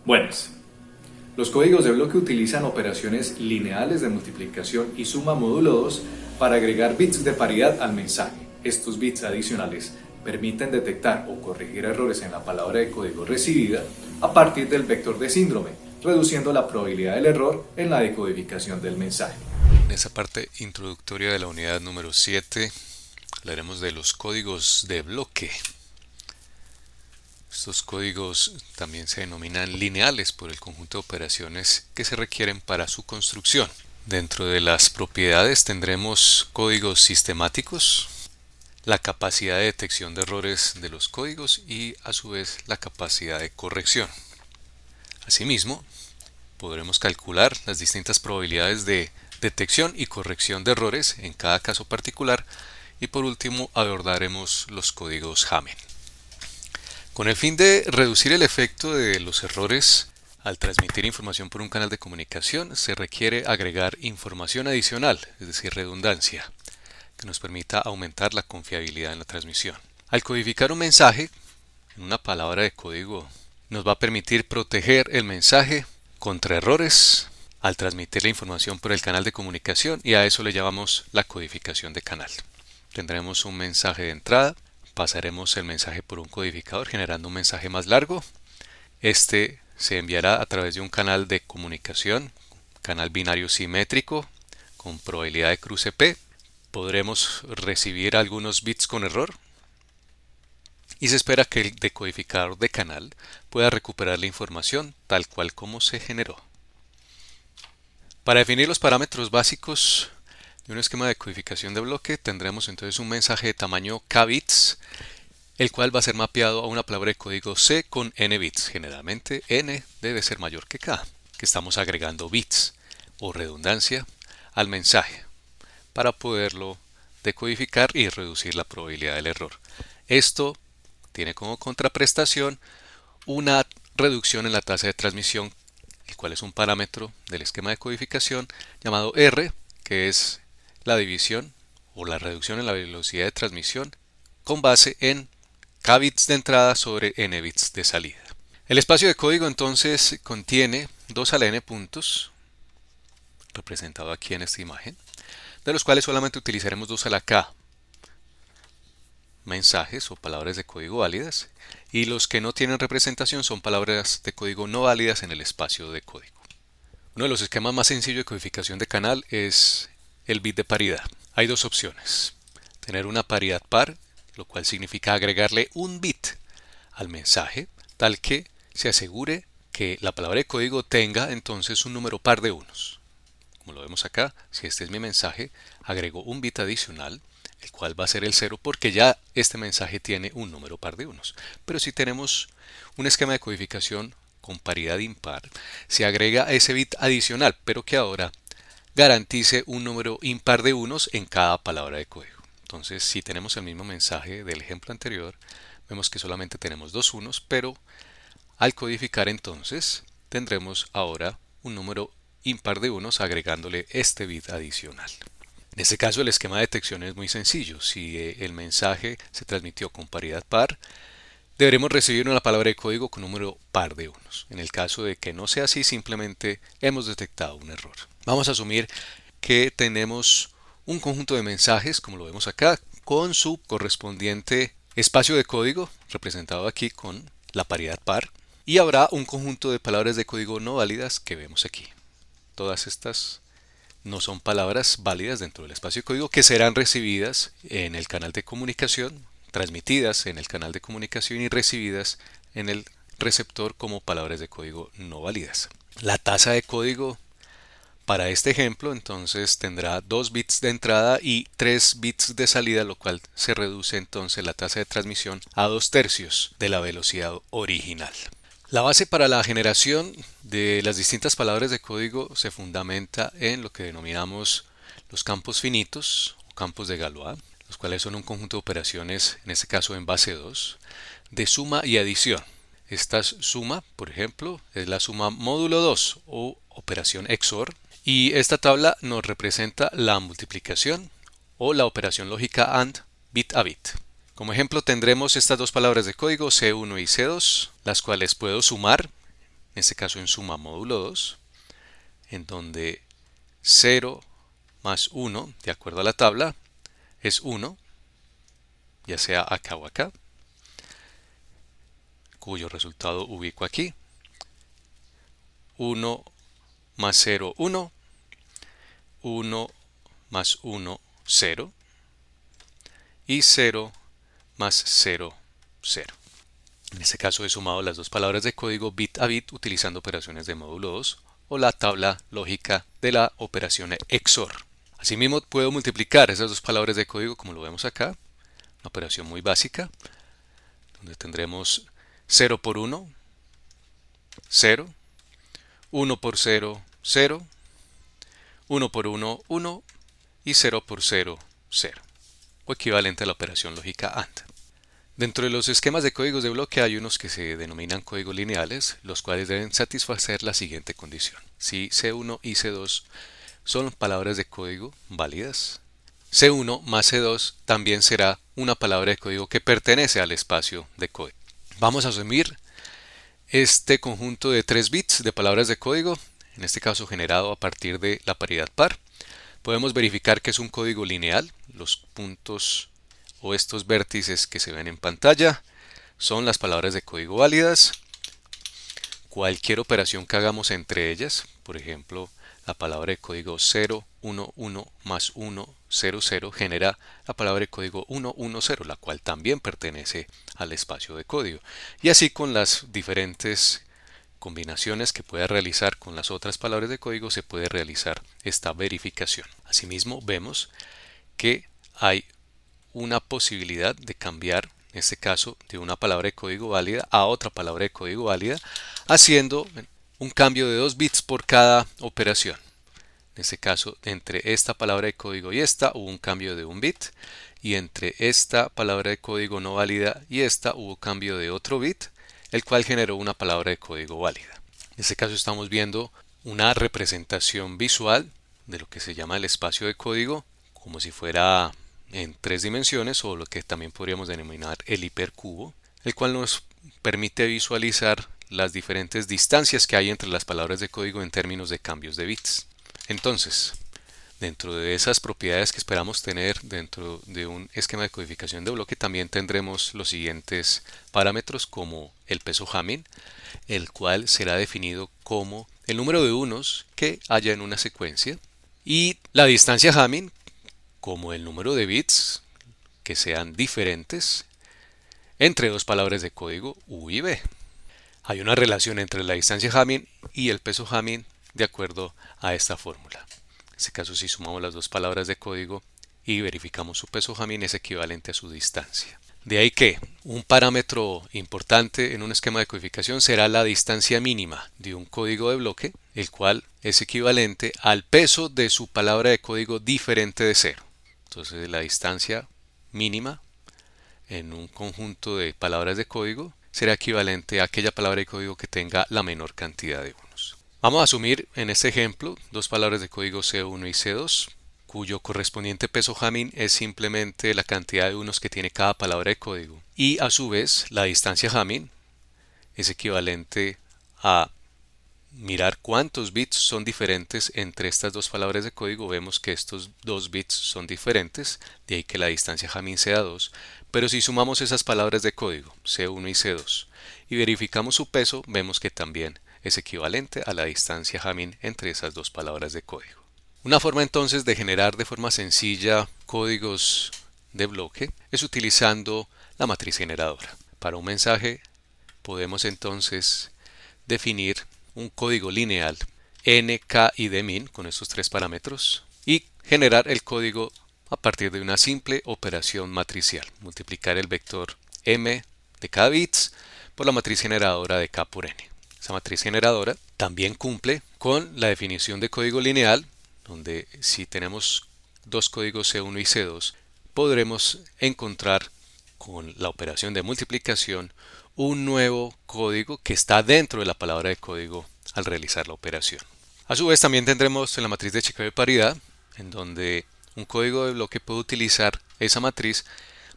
Buenas. Los códigos de bloque utilizan operaciones lineales de multiplicación y suma módulo 2 para agregar bits de paridad al mensaje. Estos bits adicionales permiten detectar o corregir errores en la palabra de código recibida a partir del vector de síndrome, reduciendo la probabilidad del error en la decodificación del mensaje. En esa parte introductoria de la unidad número 7 hablaremos de los códigos de bloque. Estos códigos también se denominan lineales por el conjunto de operaciones que se requieren para su construcción. Dentro de las propiedades tendremos códigos sistemáticos, la capacidad de detección de errores de los códigos y a su vez la capacidad de corrección. Asimismo, podremos calcular las distintas probabilidades de detección y corrección de errores en cada caso particular y por último abordaremos los códigos Hamming. Con el fin de reducir el efecto de los errores al transmitir información por un canal de comunicación, se requiere agregar información adicional, es decir, redundancia, que nos permita aumentar la confiabilidad en la transmisión. Al codificar un mensaje en una palabra de código, nos va a permitir proteger el mensaje contra errores al transmitir la información por el canal de comunicación, y a eso le llamamos la codificación de canal. Tendremos un mensaje de entrada. Pasaremos el mensaje por un codificador generando un mensaje más largo. Este se enviará a través de un canal de comunicación, canal binario simétrico con probabilidad de cruce P. Podremos recibir algunos bits con error y se espera que el decodificador de canal pueda recuperar la información tal cual como se generó. Para definir los parámetros básicos de un esquema de codificación de bloque, tendremos entonces un mensaje de tamaño k bits, el cual va a ser mapeado a una palabra de código C con n bits. Generalmente n debe ser mayor que k, que estamos agregando bits o redundancia al mensaje para poderlo decodificar y reducir la probabilidad del error. Esto tiene como contraprestación una reducción en la tasa de transmisión, el cual es un parámetro del esquema de codificación llamado R, que es la división o la reducción en la velocidad de transmisión con base en k bits de entrada sobre n bits de salida. El espacio de código entonces contiene 2 a la n puntos, representado aquí en esta imagen, de los cuales solamente utilizaremos 2 a la k mensajes o palabras de código válidas, y los que no tienen representación son palabras de código no válidas en el espacio de código. Uno de los esquemas más sencillos de codificación de canal es el bit de paridad. Hay dos opciones: tener una paridad par, lo cual significa agregarle un bit al mensaje, tal que se asegure que la palabra de código tenga entonces un número par de unos. Como lo vemos acá, si este es mi mensaje, agrego un bit adicional, el cual va a ser el 0 porque ya este mensaje tiene un número par de unos. Pero si tenemos un esquema de codificación con paridad impar, se agrega ese bit adicional, pero que ahora garantice un número impar de unos en cada palabra de código. Entonces, si tenemos el mismo mensaje del ejemplo anterior, vemos que solamente tenemos dos unos, pero al codificar entonces tendremos ahora un número impar de unos agregándole este bit adicional. En este caso el esquema de detección es muy sencillo. Si el mensaje se transmitió con paridad par, deberemos recibir una palabra de código con número par de unos. En el caso de que no sea así, simplemente hemos detectado un error. Vamos a asumir que tenemos un conjunto de mensajes, como lo vemos acá, con su correspondiente espacio de código, representado aquí con la paridad par, y habrá un conjunto de palabras de código no válidas que vemos aquí. Todas estas no son palabras válidas dentro del espacio de código, que serán recibidas en el canal de comunicación, transmitidas en el canal de comunicación y recibidas en el receptor como palabras de código no válidas. La tasa de código para este ejemplo entonces tendrá 2 bits de entrada y 3 bits de salida, lo cual se reduce entonces la tasa de transmisión a 2/3 de la velocidad original. La base para la generación de las distintas palabras de código se fundamenta en lo que denominamos los campos finitos o campos de Galois, los cuales son un conjunto de operaciones, en este caso en base 2, de suma y adición. Esta suma, por ejemplo, es la suma módulo 2 o operación XOR, y esta tabla nos representa la multiplicación o la operación lógica AND bit a bit. Como ejemplo tendremos estas dos palabras de código C1 y C2, las cuales puedo sumar en este caso en suma módulo 2, en donde 0 más 1, de acuerdo a la tabla, es 1, ya sea acá o acá, cuyo resultado ubico aquí. 1 más 0, 1. 1 más 1, 0. Y 0 más 0, 0. En este caso he sumado las dos palabras de código bit a bit utilizando operaciones de módulo 2 o la tabla lógica de la operación XOR. Asimismo puedo multiplicar esas dos palabras de código como lo vemos acá, una operación muy básica, donde tendremos 0 por 1, 0, 1 por 0, 0, 1 por 1, 1 y 0 por 0, 0, o equivalente a la operación lógica AND. Dentro de los esquemas de códigos de bloque hay unos que se denominan códigos lineales, los cuales deben satisfacer la siguiente condición. Si C1 y C2 son palabras de código válidas, C1 más C2 también será una palabra de código que pertenece al espacio de código. Vamos a asumir este conjunto de 3 bits de palabras de código, en este caso generado a partir de la paridad par. Podemos verificar que es un código lineal. Los puntos o estos vértices que se ven en pantalla son las palabras de código válidas. Cualquier operación que hagamos entre ellas, por ejemplo, la palabra de código 0, 1, 1 más 1, 0, 0 genera la palabra de código 1, 1, 0, la cual también pertenece al espacio de código. Y así con las diferentes combinaciones que pueda realizar con las otras palabras de código se puede realizar esta verificación. Asimismo vemos que hay una posibilidad de cambiar, en este caso, de una palabra de código válida a otra palabra de código válida, haciendo un cambio de 2 bits por cada operación. En este caso, entre esta palabra de código y esta hubo un cambio de 1 bit, y entre esta palabra de código no válida y esta hubo cambio de otro bit, el cual generó una palabra de código válida. En este caso estamos viendo una representación visual de lo que se llama el espacio de código, como si fuera en 3 dimensiones, o lo que también podríamos denominar el hipercubo, el cual nos permite visualizar las diferentes distancias que hay entre las palabras de código en términos de cambios de bits. Entonces, dentro de esas propiedades que esperamos tener dentro de un esquema de codificación de bloque, también tendremos los siguientes parámetros, como el peso Hamming, el cual será definido como el número de unos que haya en una secuencia, y la distancia Hamming como el número de bits que sean diferentes entre dos palabras de código U y B. Hay una relación entre la distancia Hamming y el peso Hamming de acuerdo a esta fórmula. En este caso, si sumamos las dos palabras de código y verificamos su peso Hamming, es equivalente a su distancia. De ahí que un parámetro importante en un esquema de codificación será la distancia mínima de un código de bloque, el cual es equivalente al peso de su palabra de código diferente de 0. Entonces, la distancia mínima en un conjunto de palabras de código será equivalente a aquella palabra de código que tenga la menor cantidad de unos. Vamos a asumir en este ejemplo dos palabras de código C1 y C2, cuyo correspondiente peso Hamming es simplemente la cantidad de unos que tiene cada palabra de código. Y a su vez, la distancia Hamming es equivalente a mirar cuántos bits son diferentes entre estas dos palabras de código. Vemos que estos 2 bits son diferentes, de ahí que la distancia Hamming sea 2. Pero si sumamos esas palabras de código, C1 y C2, y verificamos su peso, vemos que también es equivalente a la distancia Hamming entre esas dos palabras de código. Una forma entonces de generar de forma sencilla códigos de bloque es utilizando la matriz generadora. Para un mensaje podemos entonces definir un código lineal n, k y dmin con estos 3 parámetros y generar el código a partir de una simple operación matricial, multiplicar el vector m de k bits por la matriz generadora de k por n. Esa matriz generadora también cumple con la definición de código lineal, donde si tenemos dos códigos C1 y C2, podremos encontrar con la operación de multiplicación un nuevo código que está dentro de la palabra de código al realizar la operación. A su vez también tendremos en la matriz de chequeo de paridad, en donde un código de bloque puede utilizar esa matriz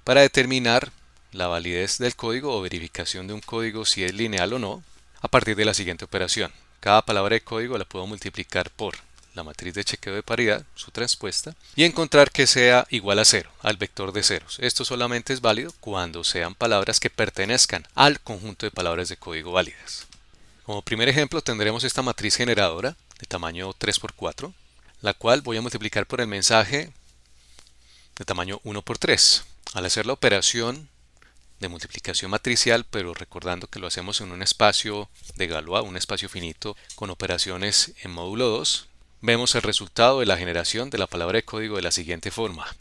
para determinar la validez del código o verificación de un código si es lineal o no, a partir de la siguiente operación. Cada palabra de código la puedo multiplicar por la matriz de chequeo de paridad, su transpuesta, y encontrar que sea igual a 0, al vector de ceros. Esto solamente es válido cuando sean palabras que pertenezcan al conjunto de palabras de código válidas. Como primer ejemplo tendremos esta matriz generadora de tamaño 3×4, la cual voy a multiplicar por el mensaje de tamaño 1×3. Al hacer la operación de multiplicación matricial, pero recordando que lo hacemos en un espacio de Galois, un espacio finito con operaciones en módulo 2, vemos el resultado de la generación de la palabra de código de la siguiente forma.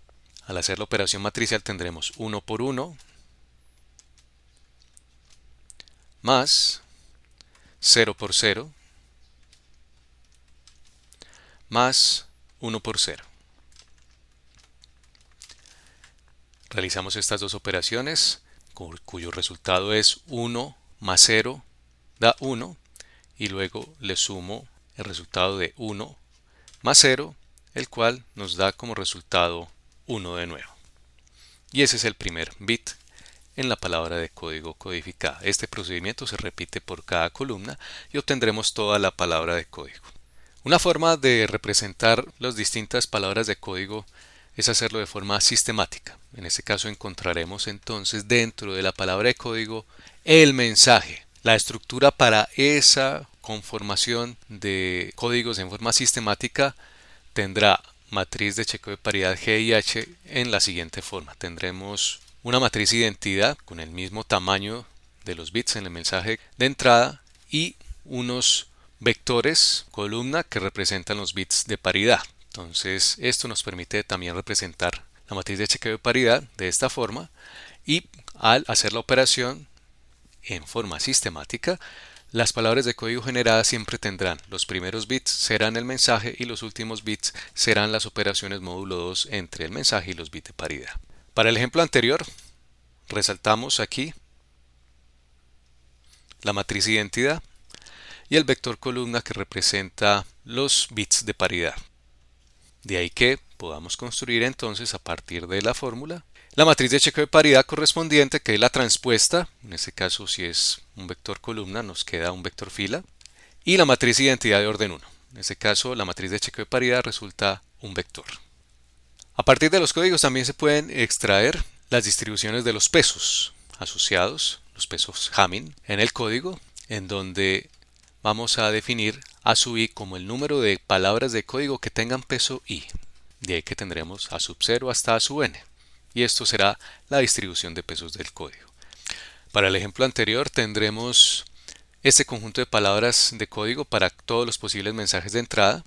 Al hacer la operación matricial tendremos 1 por 1 más 0 por 0 más 1 por 0. Realizamos estas dos operaciones cuyo resultado es 1 más 0 da 1 y luego le sumo el resultado de 1 más 0, el cual nos da como resultado 1 de nuevo. Y ese es el primer bit en la palabra de código codificada. Este procedimiento se repite por cada columna y obtendremos toda la palabra de código. Una forma de representar las distintas palabras de código es hacerlo de forma sistemática. En este caso encontraremos entonces dentro de la palabra de código el mensaje, la estructura para esa conformación de códigos en forma sistemática tendrá matriz de chequeo de paridad G y H en la siguiente forma. Tendremos una matriz identidad con el mismo tamaño de los bits en el mensaje de entrada y unos vectores columna que representan los bits de paridad. Entonces esto nos permite también representar la matriz de chequeo de paridad de esta forma y al hacer la operación en forma sistemática, las palabras de código generadas siempre tendrán los primeros bits serán el mensaje y los últimos bits serán las operaciones módulo 2 entre el mensaje y los bits de paridad. Para el ejemplo anterior, resaltamos aquí la matriz identidad y el vector columna que representa los bits de paridad. De ahí que podamos construir entonces a partir de la fórmula la matriz de chequeo de paridad correspondiente, que es la transpuesta, en este caso si es un vector columna nos queda un vector fila, y la matriz identidad de orden 1. En este caso la matriz de chequeo de paridad resulta un vector. A partir de los códigos también se pueden extraer las distribuciones de los pesos asociados, los pesos Hamming, en el código, en donde vamos a definir a sub i como el número de palabras de código que tengan peso i. De ahí que tendremos a sub 0 hasta a sub n. Y esto será la distribución de pesos del código. Para el ejemplo anterior tendremos este conjunto de palabras de código para todos los posibles mensajes de entrada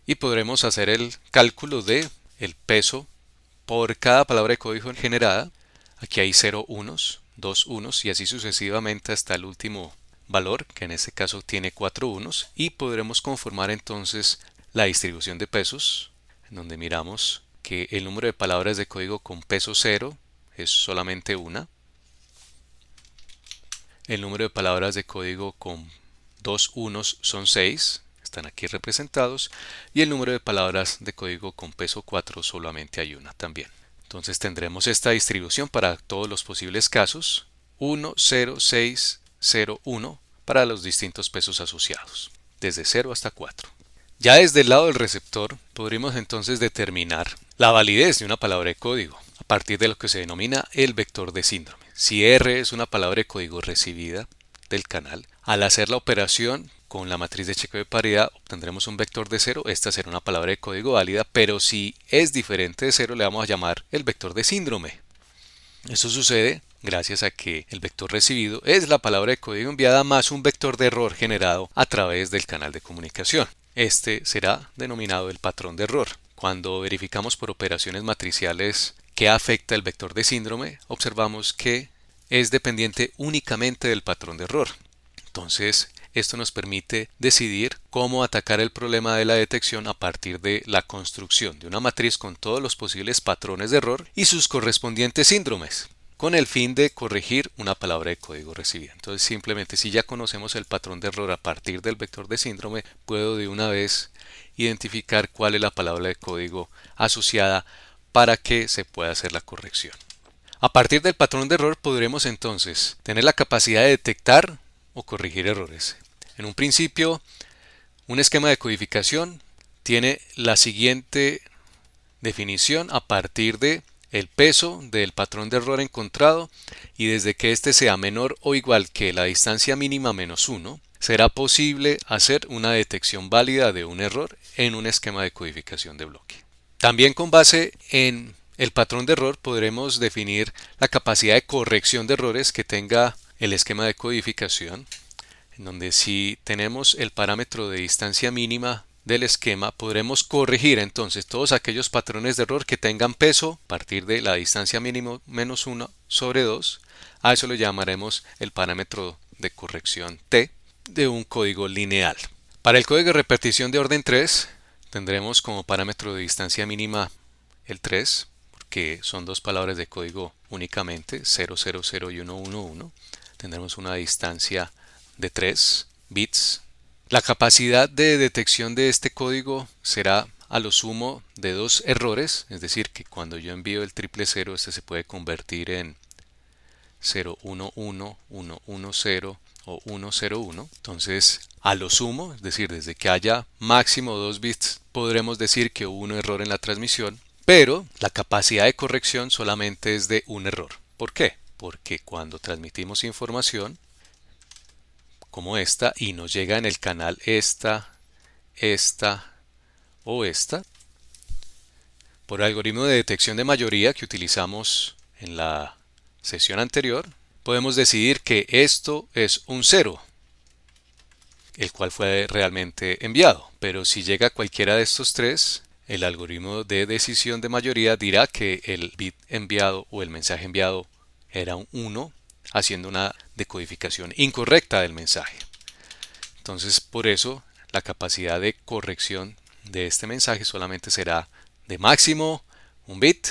y podremos hacer el cálculo de el peso por cada palabra de código generada. Aquí hay 0 unos, 2 unos y así sucesivamente hasta el último valor, que en este caso tiene 4 unos, y podremos conformar entonces la distribución de pesos, en donde miramos que el número de palabras de código con peso 0 es solamente una, el número de palabras de código con 2 unos son 6, están aquí representados, y el número de palabras de código con peso 4 solamente hay una también. Entonces tendremos esta distribución para todos los posibles casos, 1, 0, 6, 0, 1 para los distintos pesos asociados, desde 0 hasta 4. Ya desde el lado del receptor podríamos entonces determinar la validez de una palabra de código a partir de lo que se denomina el vector de síndrome. Si R es una palabra de código recibida del canal, al hacer la operación con la matriz de chequeo de paridad obtendremos un vector de 0, esta será una palabra de código válida, pero si es diferente de 0 le vamos a llamar el vector de síndrome. Esto sucede gracias a que el vector recibido es la palabra de código enviada más un vector de error generado a través del canal de comunicación. Este será denominado el patrón de error. Cuando verificamos por operaciones matriciales qué afecta el vector de síndrome, observamos que es dependiente únicamente del patrón de error. Entonces, esto nos permite decidir cómo atacar el problema de la detección a partir de la construcción de una matriz con todos los posibles patrones de error y sus correspondientes síndromes, con el fin de corregir una palabra de código recibida. Entonces simplemente si ya conocemos el patrón de error a partir del vector de síndrome, puedo de una vez identificar cuál es la palabra de código asociada para que se pueda hacer la corrección. A partir del patrón de error podremos entonces tener la capacidad de detectar o corregir errores. En un principio, un esquema de codificación tiene la siguiente definición a partir de el peso del patrón de error encontrado y desde que éste sea menor o igual que la distancia mínima menos 1, será posible hacer una detección válida de un error en un esquema de codificación de bloque. También con base en el patrón de error podremos definir la capacidad de corrección de errores que tenga el esquema de codificación, en donde si tenemos el parámetro de distancia mínima del esquema, podremos corregir entonces todos aquellos patrones de error que tengan peso a partir de la distancia mínima menos 1 sobre 2. A eso lo llamaremos el parámetro de corrección T de un código lineal. Para el código de repetición de orden 3, tendremos como parámetro de distancia mínima el 3, porque son dos palabras de código únicamente, 0, 0, 0 y 1, 1, 1. Tendremos una distancia de 3 bits. La capacidad de detección de este código será a lo sumo de dos errores, es decir, que cuando yo envío el triple 0, este se puede convertir en 0, 1, 1, 1, 1, 0 o 1, 0, 1. Entonces, a lo sumo, es decir, desde que haya máximo 2 bits, podremos decir que hubo un error en la transmisión, pero la capacidad de corrección solamente es de un error. ¿Por qué? Porque cuando transmitimos información como esta y nos llega en el canal esta o esta, por el algoritmo de detección de mayoría que utilizamos en la sesión anterior, podemos decidir que esto es un 0, el cual fue realmente enviado. Pero si llega cualquiera de estos tres, el algoritmo de decisión de mayoría dirá que el bit enviado o el mensaje enviado era un 1, haciendo una decodificación incorrecta del mensaje. Entonces, por eso, la capacidad de corrección de este mensaje solamente será de máximo un bit,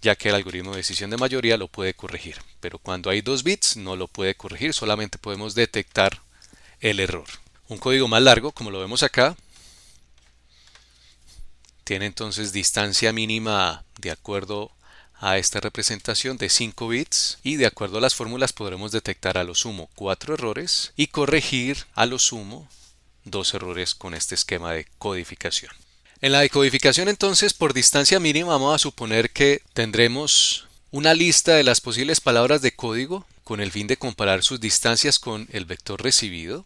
ya que el algoritmo de decisión de mayoría lo puede corregir. Pero cuando hay 2 bits no lo puede corregir, solamente podemos detectar el error. Un código más largo, como lo vemos acá, tiene entonces distancia mínima de acuerdo a esta representación de 5 bits y de acuerdo a las fórmulas podremos detectar a lo sumo 4 errores y corregir a lo sumo 2 errores con este esquema de codificación. En la decodificación entonces por distancia mínima vamos a suponer que tendremos una lista de las posibles palabras de código con el fin de comparar sus distancias con el vector recibido.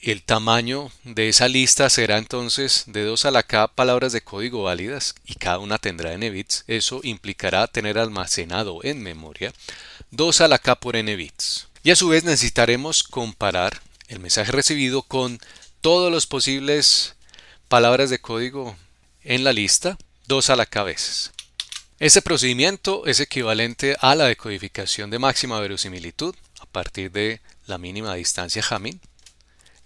El tamaño de esa lista será entonces de 2 a la k palabras de código válidas y cada una tendrá n bits. Eso implicará tener almacenado en memoria 2 a la k por n bits. Y a su vez necesitaremos comparar el mensaje recibido con todos los posibles palabras de código en la lista 2 a la k veces. Este procedimiento es equivalente a la decodificación de máxima verosimilitud a partir de la mínima distancia Hamming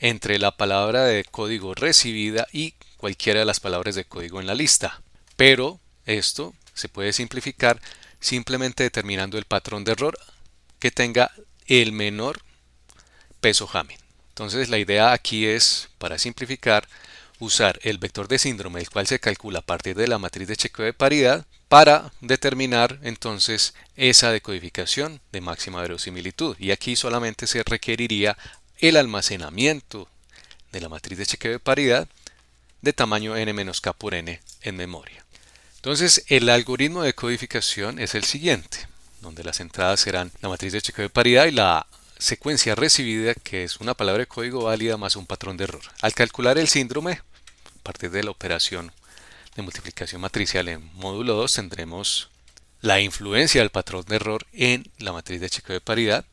entre la palabra de código recibida y cualquiera de las palabras de código en la lista. Pero esto se puede simplificar simplemente determinando el patrón de error que tenga el menor peso Hamming. Entonces la idea aquí es, para simplificar, usar el vector de síndrome, el cual se calcula a partir de la matriz de chequeo de paridad, para determinar entonces esa decodificación de máxima verosimilitud. Y aquí solamente se requeriría el almacenamiento de la matriz de chequeo de paridad de tamaño n-k por n en memoria. Entonces el algoritmo de codificación es el siguiente, donde las entradas serán la matriz de chequeo de paridad y la secuencia recibida, que es una palabra de código válida más un patrón de error. Al calcular el síndrome, a partir de la operación de multiplicación matricial en módulo 2, tendremos la influencia del patrón de error en la matriz de chequeo de paridad.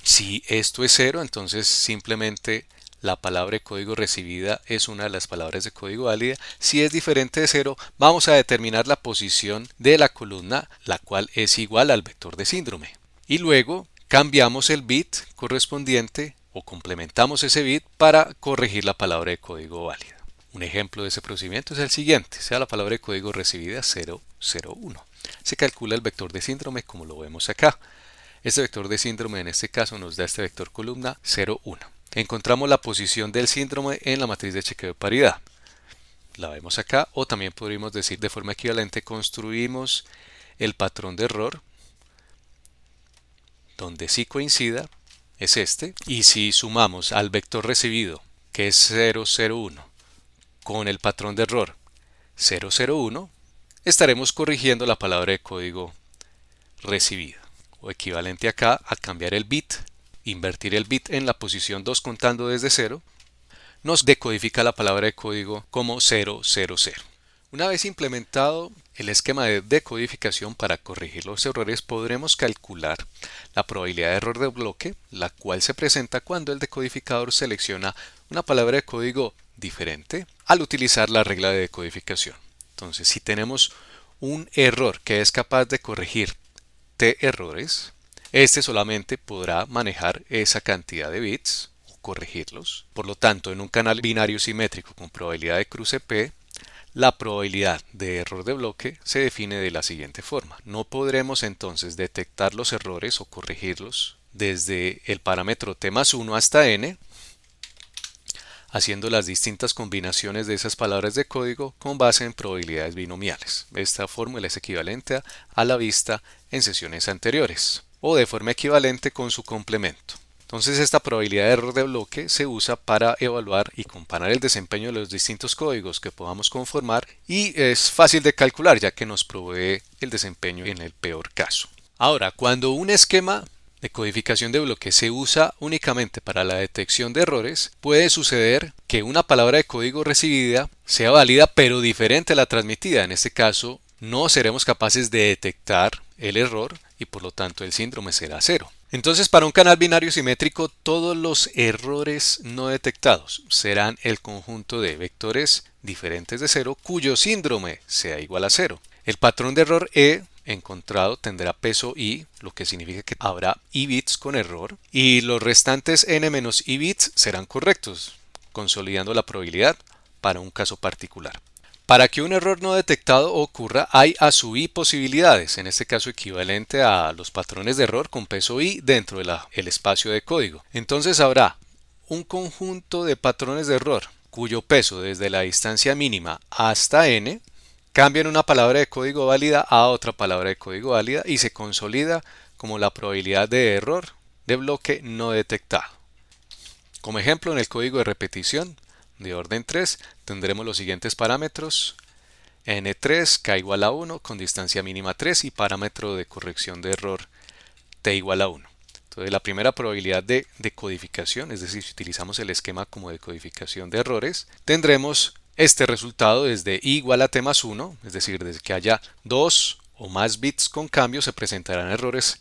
Si esto es 0, entonces simplemente la palabra de código recibida es una de las palabras de código válida. Si es diferente de 0, vamos a determinar la posición de la columna, la cual es igual al vector de síndrome. Y luego cambiamos el bit correspondiente o complementamos ese bit para corregir la palabra de código válida. Un ejemplo de ese procedimiento es el siguiente, sea la palabra de código recibida 001. Se calcula el vector de síndrome como lo vemos acá. Este vector de síndrome en este caso nos da este vector columna 01. Encontramos la posición del síndrome en la matriz de chequeo de paridad. La vemos acá, o también podríamos decir de forma equivalente, construimos el patrón de error donde sí coincida es este, y si sumamos al vector recibido, que es 001, con el patrón de error 001, estaremos corrigiendo la palabra de código recibida, o equivalente acá a cambiar el bit, invertir el bit en la posición 2 contando desde 0, nos decodifica la palabra de código como 000. Una vez implementado el esquema de decodificación para corregir los errores, podremos calcular la probabilidad de error de bloque, la cual se presenta cuando el decodificador selecciona una palabra de código diferente al utilizar la regla de decodificación. Entonces, si tenemos un error que es capaz de corregir t errores, este solamente podrá manejar esa cantidad de bits o corregirlos. Por lo tanto, en un canal binario simétrico con probabilidad de cruce p, la probabilidad de error de bloque se define de la siguiente forma. No podremos entonces detectar los errores o corregirlos desde el parámetro t más 1 hasta n, haciendo las distintas combinaciones de esas palabras de código con base en probabilidades binomiales. Esta fórmula es equivalente a la vista en sesiones anteriores, o de forma equivalente con su complemento. Entonces esta probabilidad de error de bloque se usa para evaluar y comparar el desempeño de los distintos códigos que podamos conformar, y es fácil de calcular ya que nos provee el desempeño en el peor caso. Ahora, cuando un esquema de codificación de bloque se usa únicamente para la detección de errores, puede suceder que una palabra de código recibida sea válida pero diferente a la transmitida. En este caso, no seremos capaces de detectar el error y por lo tanto el síndrome será 0. Entonces, para un canal binario simétrico, todos los errores no detectados serán el conjunto de vectores diferentes de 0 cuyo síndrome sea igual a 0. El patrón de error E encontrado tendrá peso i, lo que significa que habrá i bits con error, y los restantes n menos i bits serán correctos, consolidando la probabilidad para un caso particular. Para que un error no detectado ocurra, hay a sub i posibilidades, en este caso equivalente a los patrones de error con peso i dentro del espacio de código. Entonces habrá un conjunto de patrones de error cuyo peso desde la distancia mínima hasta n cambian una palabra de código válida a otra palabra de código válida y se consolida como la probabilidad de error de bloque no detectado. Como ejemplo, en el código de repetición de orden 3 tendremos los siguientes parámetros: n3, k igual a 1 con distancia mínima 3 y parámetro de corrección de error t igual a 1. Entonces la primera probabilidad de decodificación, es decir, si utilizamos el esquema como decodificación de errores, tendremos este resultado desde i igual a t más 1, es decir, desde que haya 2 o más bits con cambio se presentarán errores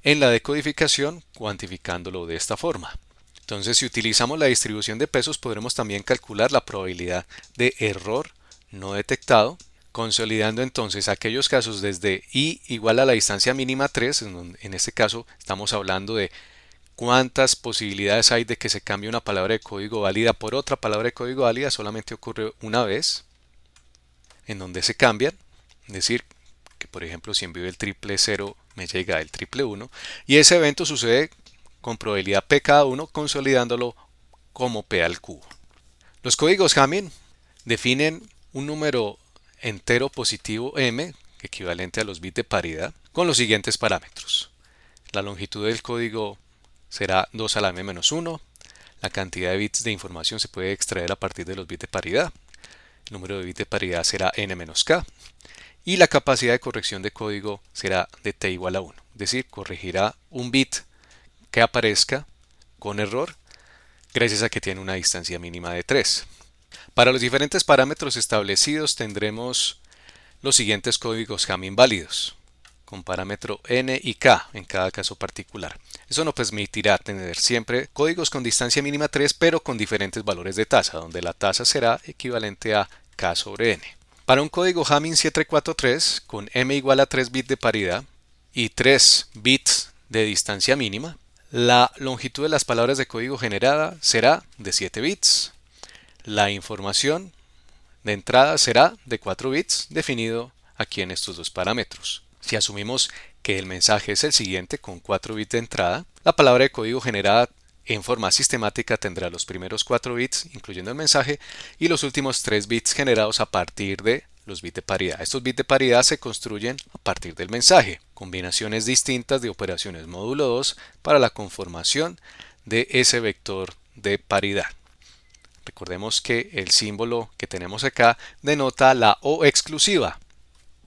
en la decodificación, cuantificándolo de esta forma. Entonces, si utilizamos la distribución de pesos, podremos también calcular la probabilidad de error no detectado, consolidando entonces aquellos casos desde i igual a la distancia mínima 3, en este caso estamos hablando de cuántas posibilidades hay de que se cambie una palabra de código válida por otra palabra de código válida. Solamente ocurre una vez en donde se cambian, es decir, que por ejemplo si envío el triple 0 me llega el triple 1, y ese evento sucede con probabilidad p cada uno, consolidándolo como p al cubo. Los códigos Hamming definen un número entero positivo m, equivalente a los bits de paridad, con los siguientes parámetros. La longitud del código será 2 a la m menos 1. La cantidad de bits de información se puede extraer a partir de los bits de paridad. El número de bits de paridad será n menos k. Y la capacidad de corrección de código será de t igual a 1. Es decir, corregirá un bit que aparezca con error gracias a que tiene una distancia mínima de 3. Para los diferentes parámetros establecidos tendremos los siguientes códigos Hamming válidos, con parámetro n y k en cada caso particular. Eso nos permitirá tener siempre códigos con distancia mínima 3, pero con diferentes valores de tasa, donde la tasa será equivalente a k sobre n. Para un código Hamming 743 con m igual a 3 bits de paridad y 3 bits de distancia mínima, la longitud de las palabras de código generada será de 7 bits. La información de entrada será de 4 bits, definido aquí en estos dos parámetros. Si asumimos que el mensaje es el siguiente con 4 bits de entrada, la palabra de código generada en forma sistemática tendrá los primeros 4 bits, incluyendo el mensaje, y los últimos 3 bits generados a partir de los bits de paridad. Estos bits de paridad se construyen a partir del mensaje, combinaciones distintas de operaciones módulo 2 para la conformación de ese vector de paridad. Recordemos que el símbolo que tenemos acá denota la O exclusiva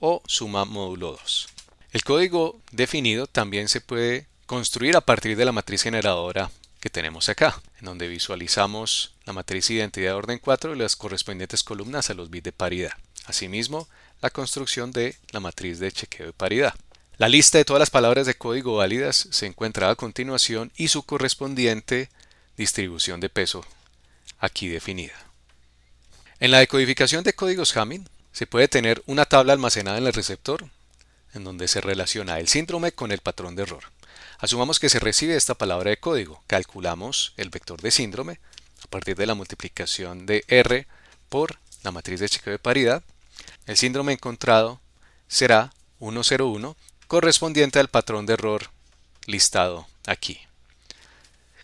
o suma módulo 2. El código definido también se puede construir a partir de la matriz generadora que tenemos acá, en donde visualizamos la matriz identidad de orden 4 y las correspondientes columnas a los bits de paridad. Asimismo, la construcción de la matriz de chequeo de paridad. La lista de todas las palabras de código válidas se encuentra a continuación y su correspondiente distribución de peso aquí definida. En la decodificación de códigos Hamming se puede tener una tabla almacenada en el receptor en donde se relaciona el síndrome con el patrón de error. Asumamos que se recibe esta palabra de código. Calculamos el vector de síndrome a partir de la multiplicación de R por la matriz de chequeo de paridad. El síndrome encontrado será 101 correspondiente al patrón de error listado aquí.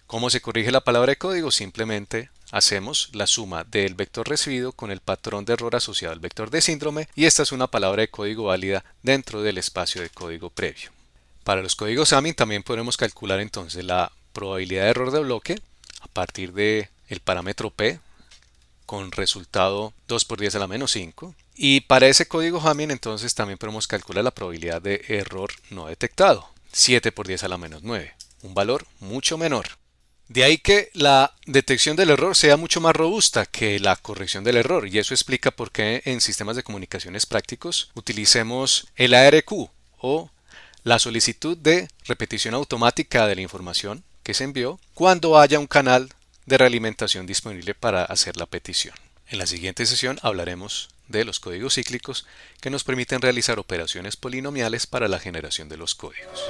¿Cómo se corrige la palabra de código? Simplemente hacemos la suma del vector recibido con el patrón de error asociado al vector de síndrome y esta es una palabra de código válida dentro del espacio de código previo. Para los códigos Hamming también podremos calcular entonces la probabilidad de error de bloque a partir del parámetro P con resultado 2 por 10 a la menos 5 y para ese código Hamming entonces también podemos calcular la probabilidad de error no detectado 7 por 10 a la menos 9, un valor mucho menor. De ahí que la detección del error sea mucho más robusta que la corrección del error y eso explica por qué en sistemas de comunicaciones prácticos utilicemos el ARQ o la solicitud de repetición automática de la información que se envió cuando haya un canal de realimentación disponible para hacer la petición. En la siguiente sesión hablaremos de los códigos cíclicos que nos permiten realizar operaciones polinomiales para la generación de los códigos.